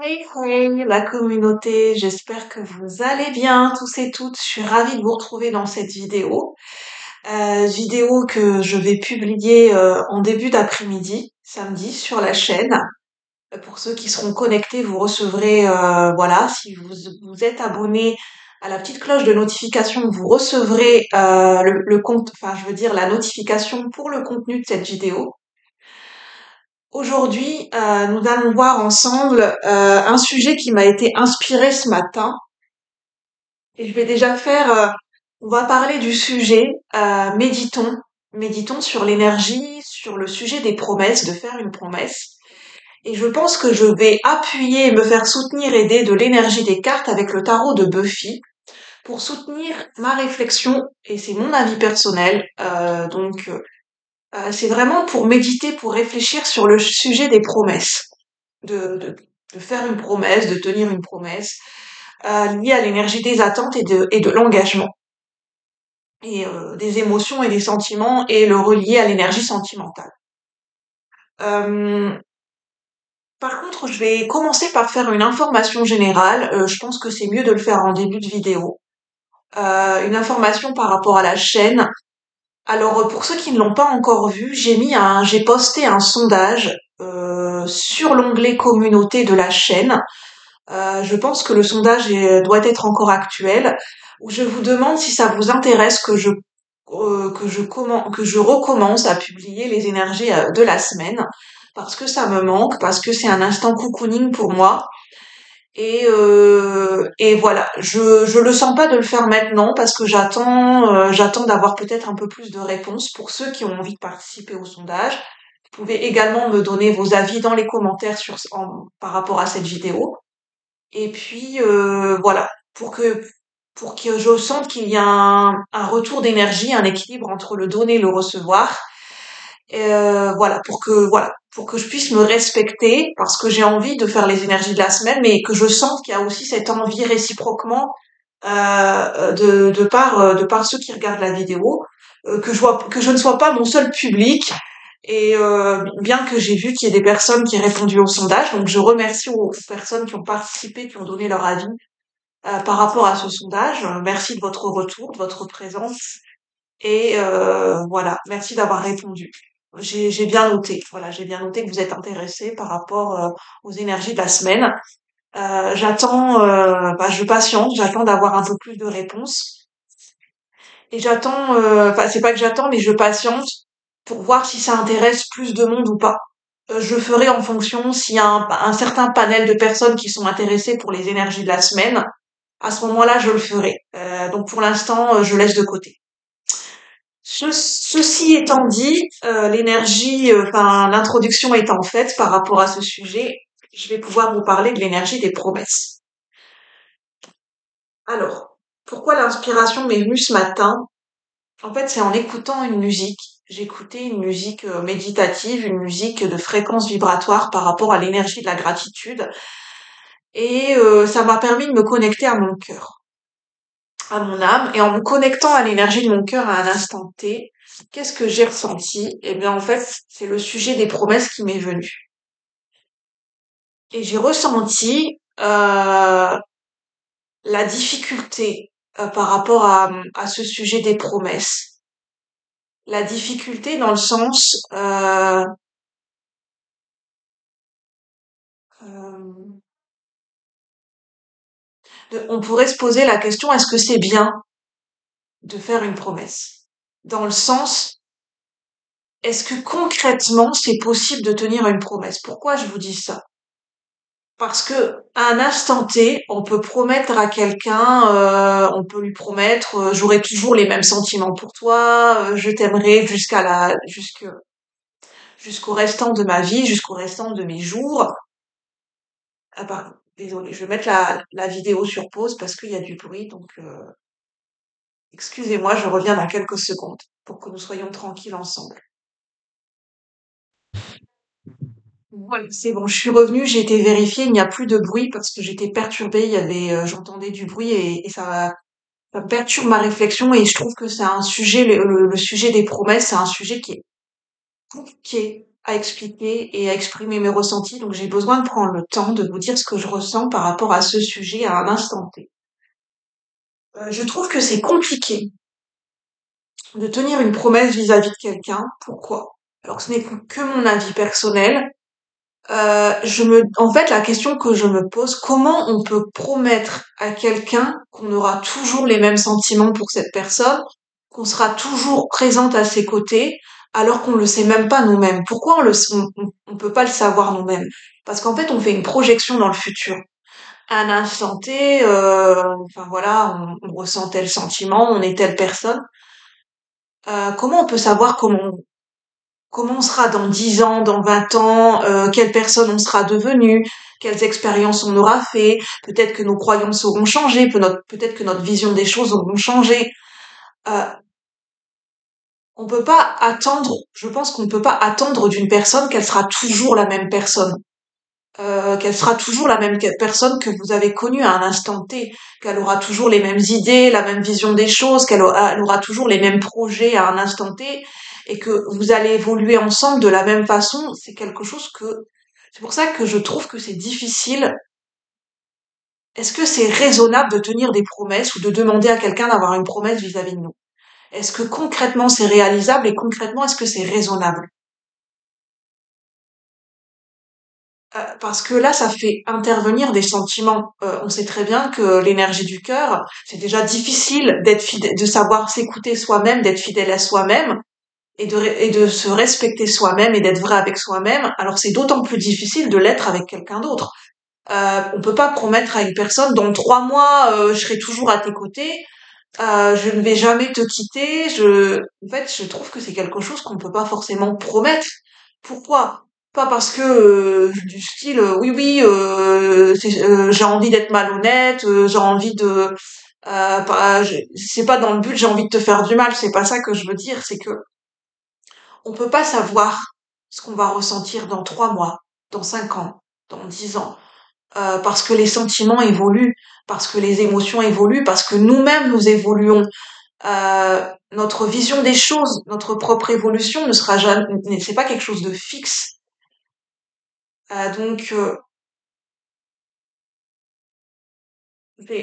Hey, hey, la communauté, j'espère que vous allez bien tous et toutes. Je suis ravie de vous retrouver dans cette vidéo. Vidéo que je vais publier en début d'après-midi, samedi, sur la chaîne. Pour ceux qui seront connectés, vous recevrez, voilà, si vous êtes abonné à la petite cloche de notification, vous recevrez le compte, enfin je veux dire la notification pour le contenu de cette vidéo. Aujourd'hui, nous allons voir ensemble un sujet qui m'a été inspiré ce matin. Et je vais déjà faire, on va parler du sujet, méditons. Méditons sur l'énergie, sur le sujet des promesses, de faire une promesse. Et je pense que je vais appuyer et me faire soutenir, aider de l'énergie des cartes avec le tarot de Buffy pour soutenir ma réflexion, et c'est mon avis personnel. C'est vraiment pour méditer, pour réfléchir sur le sujet des promesses, de faire une promesse, de tenir une promesse, liée à l'énergie des attentes et de l'engagement, et des émotions et des sentiments, et le relier à l'énergie sentimentale. Euh, Par contre, je vais commencer par faire une information générale. Je pense que c'est mieux de le faire en début de vidéo. Une information par rapport à la chaîne. Alors, pour ceux qui ne l'ont pas encore vu, j'ai posté un sondage sur l'onglet communauté de la chaîne. Je pense que le sondage doit être encore actuel, où je vous demande si ça vous intéresse que je recommence à publier les énergies de la semaine, parce que ça me manque, parce que c'est un instant cocooning pour moi. Et voilà, je le sens pas de le faire maintenant parce que j'attends d'avoir peut-être un peu plus de réponses pour ceux qui ont envie de participer au sondage. Vous pouvez également me donner vos avis dans les commentaires par rapport à cette vidéo. Et puis voilà, pour que je sente qu'il y a un retour d'énergie, un équilibre entre le donner et le recevoir. Voilà, pour que je puisse me respecter, parce que j'ai envie de faire les énergies de la semaine, mais que je sente qu'il y a aussi cette envie réciproquement de par ceux qui regardent la vidéo, que je ne sois pas mon seul public. Et bien que j'ai vu qu'il y ait des personnes qui aient répondu au sondage, donc je remercie aux personnes qui ont participé, qui ont donné leur avis par rapport à ce sondage. Merci de votre retour, de votre présence. Et voilà, merci d'avoir répondu. J'ai bien noté, voilà, j'ai bien noté que vous êtes intéressé par rapport aux énergies de la semaine. Je patiente, j'attends d'avoir un peu plus de réponses. Et enfin c'est pas que j'attends, mais je patiente pour voir si ça intéresse plus de monde ou pas. Je ferai en fonction s'il y a un certain panel de personnes qui sont intéressées pour les énergies de la semaine. À ce moment-là, je le ferai. Donc pour l'instant, je laisse de côté. Ceci étant dit, l'introduction étant faite par rapport à ce sujet, je vais pouvoir vous parler de l'énergie des promesses. Alors, pourquoi l'inspiration m'est venue ce matin? En fait, c'est en écoutant une musique. J'écoutais une musique méditative, une musique de fréquence vibratoire par rapport à l'énergie de la gratitude, et ça m'a permis de me connecter à mon cœur, à mon âme, et en me connectant à l'énergie de mon cœur à un instant T, qu'est-ce que j'ai ressenti? Eh bien, en fait, c'est le sujet des promesses qui m'est venu. Et j'ai ressenti la difficulté par rapport à ce sujet des promesses. La difficulté dans le sens, euh, on pourrait se poser la question, est-ce que c'est bien de faire une promesse? Dans le sens, est-ce que concrètement c'est possible de tenir une promesse? Pourquoi je vous dis ça? Parce que à un instant T, on peut promettre à quelqu'un, on peut lui promettre, j'aurai toujours les mêmes sentiments pour toi, je t'aimerai jusqu'au restant de ma vie, jusqu'au restant de mes jours. Ah pardon, désolée, je vais mettre la vidéo sur pause parce qu'il y a du bruit, donc excusez-moi, je reviens dans quelques secondes pour que nous soyons tranquilles ensemble. Voilà, c'est bon, je suis revenue, j'ai été vérifiée, il n'y a plus de bruit parce que j'étais perturbée, j'entendais du bruit, et ça me perturbe ma réflexion, et je trouve que c'est un sujet, le sujet des promesses, c'est un sujet qui est compliqué, à expliquer et à exprimer mes ressentis, donc j'ai besoin de prendre le temps de vous dire ce que je ressens par rapport à ce sujet à un instant T. Je trouve que c'est compliqué de tenir une promesse vis-à-vis de quelqu'un. Pourquoi? Alors ce n'est que mon avis personnel. En fait, la question que je me pose, comment on peut promettre à quelqu'un qu'on aura toujours les mêmes sentiments pour cette personne, qu'on sera toujours présente à ses côtés, alors qu'on le sait même pas nous-mêmes? Pourquoi on peut pas le savoir nous-mêmes? Parce qu'en fait, on fait une projection dans le futur. À un instant T, enfin voilà, on ressent tel sentiment, on est telle personne. Comment on peut savoir comment on sera dans 10 ans, dans 20 ans, quelle personne on sera devenu, quelles expériences on aura fait, peut-être que nos croyances auront changé, peut-être que notre vision des choses auront changé. Euh, on peut pas attendre, je pense qu'on ne peut pas attendre d'une personne qu'elle sera toujours la même personne. Qu'elle sera toujours la même personne que vous avez connue à un instant T, qu'elle aura toujours les mêmes idées, la même vision des choses, elle aura toujours les mêmes projets à un instant T, et que vous allez évoluer ensemble de la même façon. C'est pour ça que je trouve que c'est difficile. Est-ce que c'est raisonnable de tenir des promesses ou de demander à quelqu'un d'avoir une promesse vis-à-vis de nous? Est-ce que concrètement c'est réalisable et concrètement est-ce que c'est raisonnable? Parce que là, ça fait intervenir des sentiments. On sait très bien que l'énergie du cœur, c'est déjà difficile d'être fidèle, de savoir s'écouter soi-même, d'être fidèle à soi-même et de se respecter soi-même et d'être vrai avec soi-même. Alors c'est d'autant plus difficile de l'être avec quelqu'un d'autre. On peut pas promettre à une personne dans 3 mois, je serai toujours à tes côtés. Je ne vais jamais te quitter. En fait, je trouve que c'est quelque chose qu'on ne peut pas forcément promettre. Pourquoi? Pas parce que du style oui oui j'ai envie d'être malhonnête, j'ai envie de c'est pas dans le but j'ai envie de te faire du mal, c'est pas ça que je veux dire, c'est que on peut pas savoir ce qu'on va ressentir dans 3 mois, dans 5 ans, dans 10 ans, parce que les sentiments évoluent, parce que les émotions évoluent, parce que nous-mêmes nous évoluons. Notre vision des choses, notre propre évolution ne sera jamais, c'est pas quelque chose de fixe. Donc,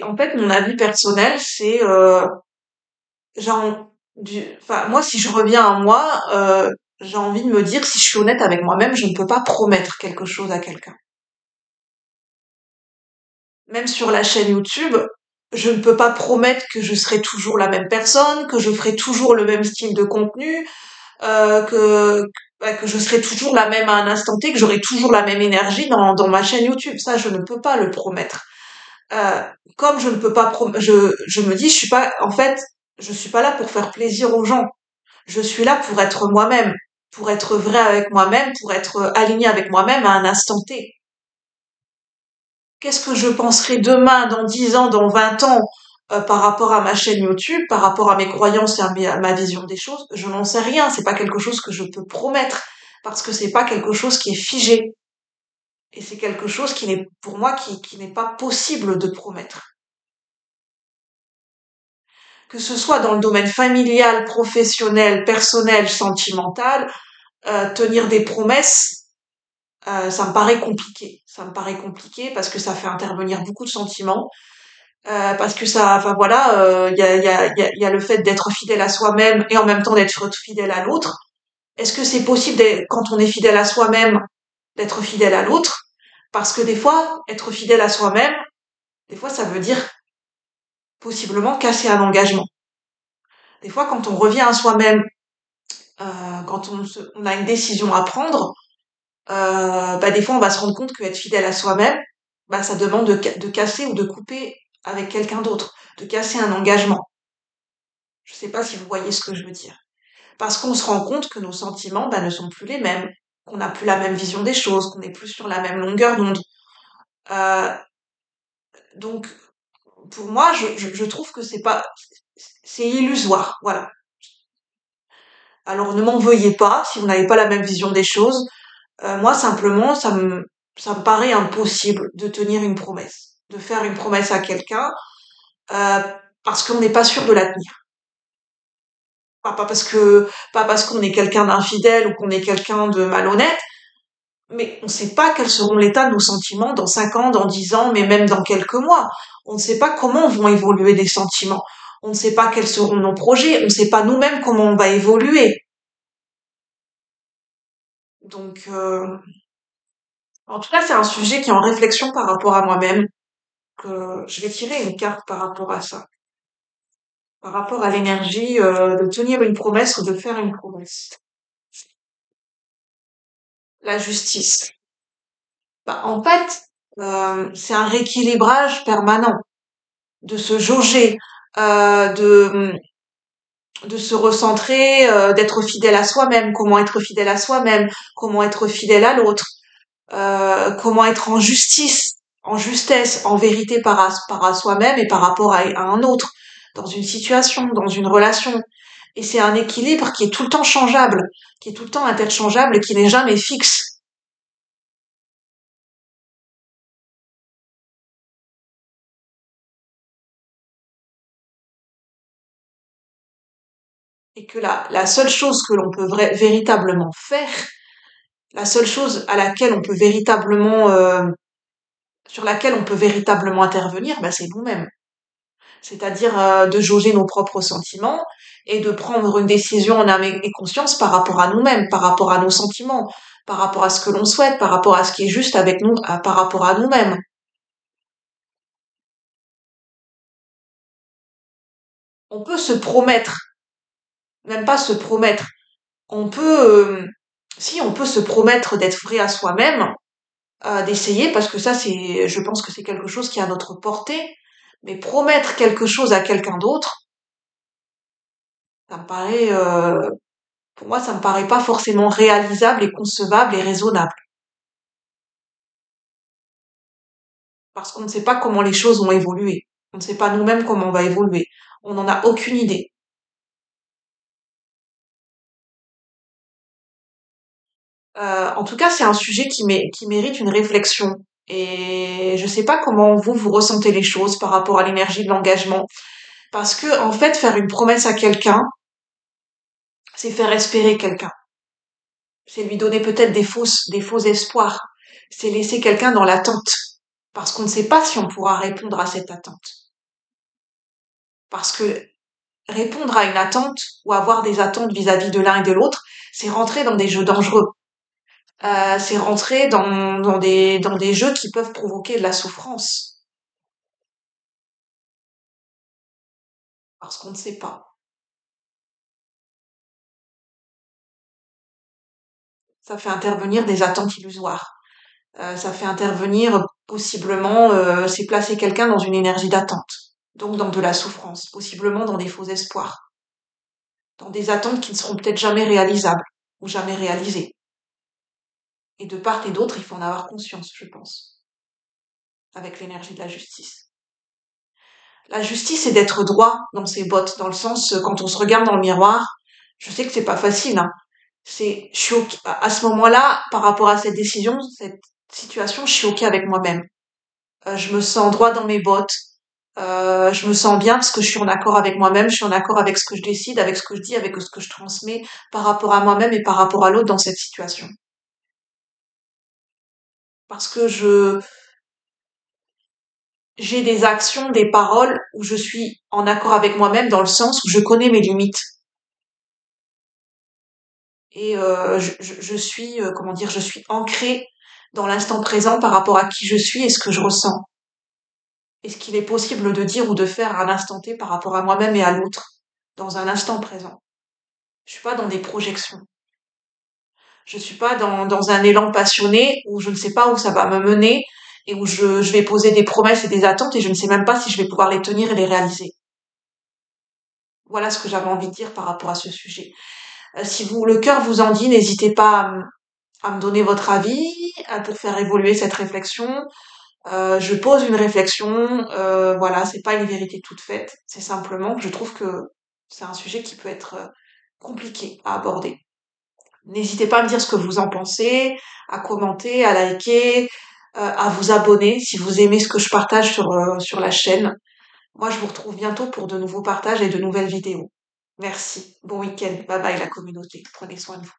en fait, mon avis personnel, c'est genre, enfin, moi, si je reviens à moi, j'ai envie de me dire, si je suis honnête avec moi-même, je ne peux pas promettre quelque chose à quelqu'un. Même sur la chaîne YouTube, je ne peux pas promettre que je serai toujours la même personne, que je ferai toujours le même style de contenu, que je serai toujours la même à un instant T, que j'aurai toujours la même énergie dans ma chaîne YouTube. Ça, je ne peux pas le promettre. Euh, Comme je ne peux pas je me dis, en fait, je suis pas là pour faire plaisir aux gens. Je suis là pour être moi-même, pour être vrai avec moi-même, pour être aligné avec moi-même à un instant T. Qu'est-ce que je penserai demain, dans 10 ans, dans 20 ans, par rapport à ma chaîne YouTube, par rapport à mes croyances et à ma vision des choses? Je n'en sais rien. C'est pas quelque chose que je peux promettre parce que c'est pas quelque chose qui est figé. Et c'est quelque chose qui n'est, pour moi, qui n'est pas possible de promettre. Que ce soit dans le domaine familial, professionnel, personnel, sentimental, tenir des promesses, ça me paraît compliqué. Ça me paraît compliqué parce que ça fait intervenir beaucoup de sentiments, parce que ça, enfin voilà, il y a le fait d'être fidèle à soi-même et en même temps d'être fidèle à l'autre. Est-ce que c'est possible, quand on est fidèle à soi-même, d'être fidèle à l'autre? Parce que des fois, être fidèle à soi-même, des fois, ça veut dire possiblement casser un engagement. Des fois, quand on revient à soi-même, quand on a une décision à prendre, bah des fois, on va se rendre compte qu'être fidèle à soi-même, bah ça demande de casser ou de couper avec quelqu'un d'autre, de casser un engagement. Je sais pas si vous voyez ce que je veux dire. Parce qu'on se rend compte que nos sentiments, bah, ne sont plus les mêmes, qu'on n'a plus la même vision des choses, qu'on n'est plus sur la même longueur d'onde. Euh, donc, pour moi, je trouve que c'est illusoire. Voilà. Alors, ne m'en veuillez pas si vous n'avez pas la même vision des choses. Moi, simplement, ça me paraît impossible de tenir une promesse, de faire une promesse à quelqu'un, euh, parce qu'on n'est pas sûr de la tenir. pas parce qu'on est quelqu'un d'infidèle ou qu'on est quelqu'un de malhonnête, mais on ne sait pas quels seront l'état de nos sentiments dans 5 ans, dans 10 ans, mais même dans quelques mois. On ne sait pas comment vont évoluer les sentiments. On ne sait pas quels seront nos projets. On ne sait pas nous-mêmes comment on va évoluer. Donc, en tout cas, c'est un sujet qui est en réflexion par rapport à moi-même, que je vais tirer une carte par rapport à ça, par rapport à l'énergie de tenir une promesse ou de faire une promesse. La justice. Bah, en fait, c'est un rééquilibrage permanent de se jauger, de se recentrer, d'être fidèle à soi-même, comment être fidèle à soi-même, comment être fidèle à l'autre, comment être en justice, en justesse, en vérité par à soi-même et par rapport à un autre, dans une situation, dans une relation. Et c'est un équilibre qui est tout le temps changeable, qui est tout le temps interchangeable et qui n'est jamais fixe. Et que la seule chose que l'on peut véritablement faire, la seule chose à laquelle on peut véritablement, sur laquelle on peut véritablement intervenir, bah, c'est nous-mêmes. C'est-à-dire de jauger nos propres sentiments et de prendre une décision en âme et conscience par rapport à nous-mêmes, par rapport à nos sentiments, par rapport à ce que l'on souhaite, par rapport à ce qui est juste avec nous, par rapport à nous-mêmes. On peut se promettre, même pas se promettre, on peut, si on peut se promettre d'être vrai à soi-même, d'essayer, parce que ça c'est, je pense que c'est quelque chose qui est à notre portée, mais promettre quelque chose à quelqu'un d'autre, ça me paraît, pour moi, ça me paraît pas forcément réalisable et concevable et raisonnable. Parce qu'on ne sait pas comment les choses vont évoluer. On ne sait pas nous-mêmes comment on va évoluer. On n'en a aucune idée. En tout cas, c'est un sujet qui mérite une réflexion. Et je sais pas comment vous ressentez les choses par rapport à l'énergie de l'engagement. Parce que, en fait, faire une promesse à quelqu'un, c'est faire espérer quelqu'un. C'est lui donner peut-être des faux espoirs. C'est laisser quelqu'un dans l'attente. Parce qu'on ne sait pas si on pourra répondre à cette attente. Parce que répondre à une attente ou avoir des attentes vis-à-vis de l'un et de l'autre, c'est rentrer dans des jeux dangereux. C'est rentrer dans des jeux qui peuvent provoquer de la souffrance. Parce qu'on ne sait pas. Ça fait intervenir des attentes illusoires. Ça fait intervenir possiblement, c'est placer quelqu'un dans une énergie d'attente. Donc dans de la souffrance. Possiblement dans des faux espoirs. Dans des attentes qui ne seront peut-être jamais réalisables. Ou jamais réalisées. Et de part et d'autre, il faut en avoir conscience, je pense. Avec l'énergie de la justice. La justice, c'est d'être droit dans ses bottes, dans le sens, quand on se regarde dans le miroir, je sais que c'est pas facile, hein. Je suis à ce moment-là, par rapport à cette décision, cette situation, je suis ok avec moi-même. Je me sens droit dans mes bottes. Je me sens bien parce que je suis en accord avec moi-même, je suis en accord avec ce que je décide, avec ce que je dis, avec ce que je transmets par rapport à moi-même et par rapport à l'autre dans cette situation. Parce que j'ai des actions, des paroles où je suis en accord avec moi-même dans le sens où je connais mes limites. Et je suis, comment dire, je suis ancrée dans l'instant présent par rapport à qui je suis et ce que je ressens. Et ce qu'il est possible de dire ou de faire à un instant T par rapport à moi-même et à l'autre, dans un instant présent. Je suis pas dans des projections. Je suis pas dans un élan passionné où je ne sais pas où ça va me mener et où je vais poser des promesses et des attentes et je ne sais même pas si je vais pouvoir les tenir et les réaliser. Voilà ce que j'avais envie de dire par rapport à ce sujet. Si le cœur vous en dit, n'hésitez pas à me donner votre avis, pour faire évoluer cette réflexion. Je pose une réflexion, voilà, c'est pas une vérité toute faite, c'est simplement que je trouve que c'est un sujet qui peut être compliqué à aborder. N'hésitez pas à me dire ce que vous en pensez, à commenter, à liker, à vous abonner si vous aimez ce que je partage sur la chaîne. Moi, je vous retrouve bientôt pour de nouveaux partages et de nouvelles vidéos. Merci. Bon week-end. Bye bye la communauté. Prenez soin de vous.